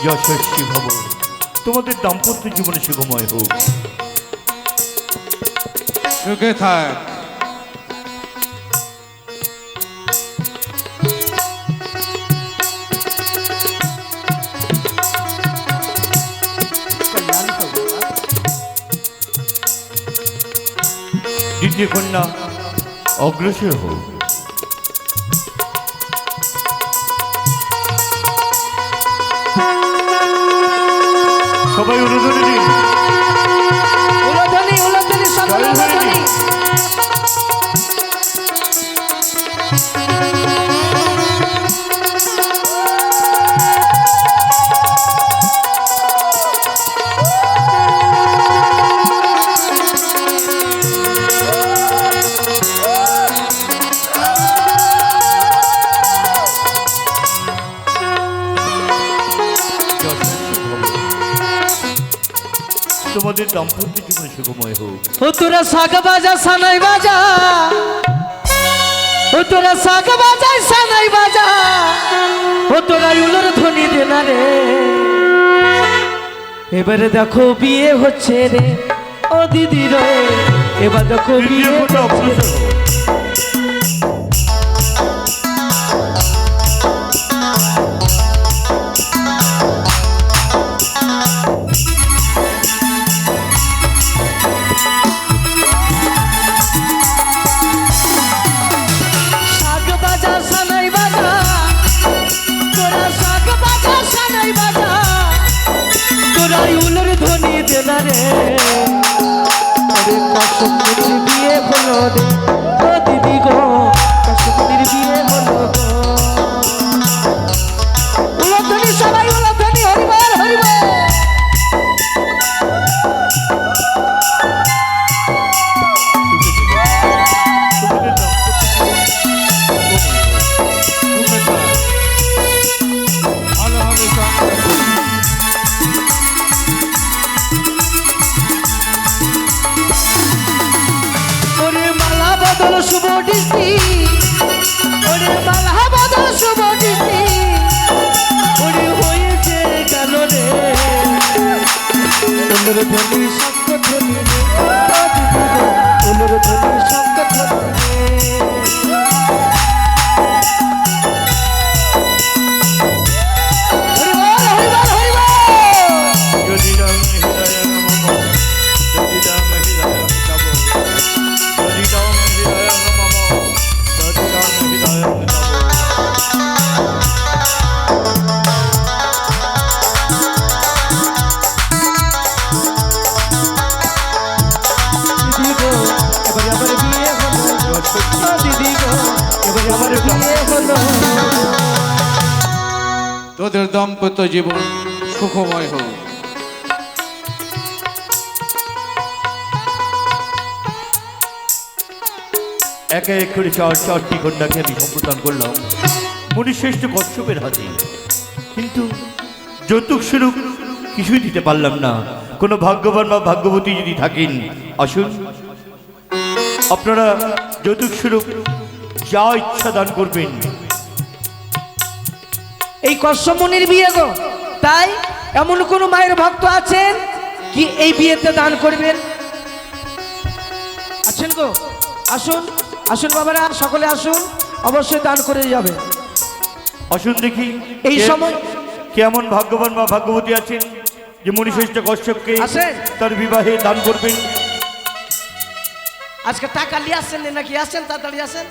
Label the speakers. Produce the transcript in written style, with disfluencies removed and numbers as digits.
Speaker 1: যশস্বী ভব, তোমাদের দাম্পত্য জীবনে সুখময় হোক।
Speaker 2: সুখে থাক।
Speaker 1: দ্বিতীয় কন্যা অগ্রসর হোক। সবাই উলুধ্বনি দিন।
Speaker 3: উলুধ্বনি, উলুধ্বনি, সবাই উলুধ্বনি।
Speaker 1: তোমাদের দাম্পত্য জীবনে সুখময় হোক।
Speaker 3: ও তোরা শাক বাজা সানাই বাজা, ও তোরা শাক বাজাই সানাই বাজা, ও তোরা উলুর ধ্বনি দে না রে। এবারে দেখো বিয়ে হচ্ছে রে ও দিদি রে, এবার দেখো
Speaker 1: তৃতীয়
Speaker 3: বিয়ে
Speaker 1: কন্যা অগ্রসর হোক।
Speaker 3: শাক বাজা সানাই বাজা, তোরা শাক বাজা সানাই বাজা, তোরা উলুর ধ্বনি দে না রে। আরে কসমুনির বিয়ে হলো রে ও দিদি গো, কসমুনির বিয়ে হলো গো। উলুধ্বনি, সবাই উলুধ্বনি, হরিবল হরিবল।
Speaker 1: তোমাদের দাম্পত্য জীবনে সুখময় হোক।
Speaker 2: সুখে থাক। ভালোভাবে সংসার করবি।
Speaker 3: ওরে মালা বদল শুভ দৃষ্টি, ওরে মালা বদল শুভ দৃষ্টি, ওরে হয়েছে গেল রে উলুর ধ্বনি শঙ্খ ধ্বনি রে ও দিদি গো, উলুর ধ্বনি শঙ্খ ধ্বনি রে। হরিবল হরিবল হরিবল।
Speaker 1: যদিরাম হৃদয় নমঃ, যদিরাম হৃদয় নমঃ, যদিরাম হৃদয় নমঃ, যদিরাম হৃদয় নমঃ।
Speaker 3: দিদি গো এবার আমার বিয়ে হলো, ও দিদি গো এবার আমার বিয়ে হলো।
Speaker 2: তোদের দাম্পত্য জীবন সুখময় হোক।
Speaker 1: একে এক করে চারটি কন্যাকে আমি সম্প্রদান করলাম মুনিশ্রেষ্ঠ কশ্যপের হাতে, কিন্তু যৌতুক স্বরূপ কিছুই দিতে পারলাম না। কোনো ভাগ্যবান বা ভাগ্যবতী যদি থাকেন আসুন, আপনারা যৌতুক স্বরূপ যা ইচ্ছা দান করবেন।
Speaker 3: এই কশ্যপমুনির বিয়ে গো, তাই এমন কোন মায়ের ভক্ত আছেন কি এই বিয়েতে দান করবেন? আছেন গো? আসুন আসুন বাবারা, সকলে আসুন, অবশ্যই দান করে যাবে।
Speaker 1: আসুন দেখি
Speaker 3: এই সময়
Speaker 1: কেমন ভাগ্যবান বা ভাগ্যবতী আছেন যে মুনিশ্রেষ্ঠ কশ্যপকে
Speaker 3: আসেন।
Speaker 1: তার বিবাহে দান করবেন।
Speaker 3: আজকে টাকা নিয়ে আসছেন নাকি? আসেন, তাড়াতাড়ি আসেন।